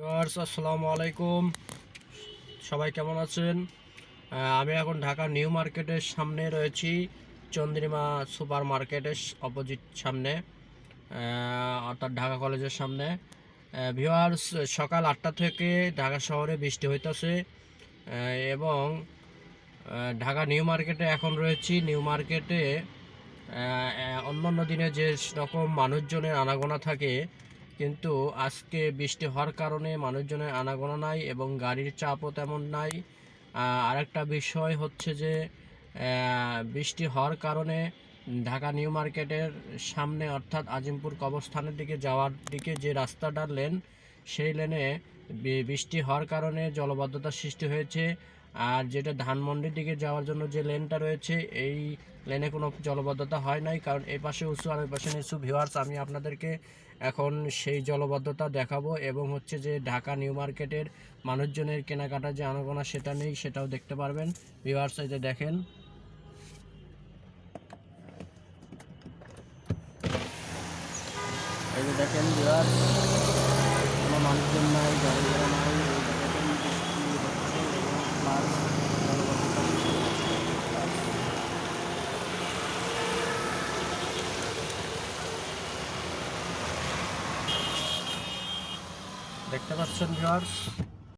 Viewers আসসালামু আলাইকুম, সবাই কেমন আছেন? আমি এখন ঢাকা নিউ মার্কেটের সামনে রয়েছি, চন্দ্রিমা সুপার মার্কেটের অপোজিট সামনে, অর্থাৎ ঢাকা কলেজের সামনে। ভিউয়ার্স, সকাল 8টা থেকে ঢাকা শহরে বৃষ্টি হইতেছে এবং ঢাকা নিউ মার্কেটে এখন রয়েছি। নিউ মার্কেটে অন্যান্য দিনে যে রকম মানুষজনের আনাগোনা থাকে, কিন্তু আজকে বৃষ্টি হওয়ার কারণে মানুষজনের আনাগোনা নাই এবং গাড়ির চাপও তেমন নাই। আরেকটা বিষয় হচ্ছে যে বৃষ্টি হওয়ার কারণে ঢাকা নিউ মার্কেটের সামনে অর্থাৎ আজিমপুর কবরস্থানের দিকে যাওয়ার দিকে যে রাস্তাটার লেন, সেই লেনে বৃষ্টি হওয়ার কারণে জলবদ্ধতার সৃষ্টি হয়েছে। আর যেটা ধানমন্ডির দিকে যাওয়ার জন্য যে লেনটা রয়েছে, এই লেনে কোনো জলবদ্ধতা হয় নাই, কারণ এই পাশে উঁচু আর ওই পাশে নিচু। ভিউয়ার্স, আমি আপনাদেরকে এখন সেই জলবদ্ধতা দেখাবো এবং হচ্ছে যে ঢাকা নিউ মার্কেটের মানুষজনের কেনাকাটা যে আনাগোনা সেটা নেই, সেটাও দেখতে পারবেন। ভিউয়ার্স, এই যে দেখেন, এই যে দেখেন ভিউয়ার্স, কোনো মানুষজন নাই, গাড়ি ঘোড়া নাই। এই যে দেখেন, বৃষ্টি হচ্ছে এবং প্লাস জলবদ্ধতা সৃষ্টি হচ্ছে। দেখতে পাচ্ছেন ভিউয়ার্স।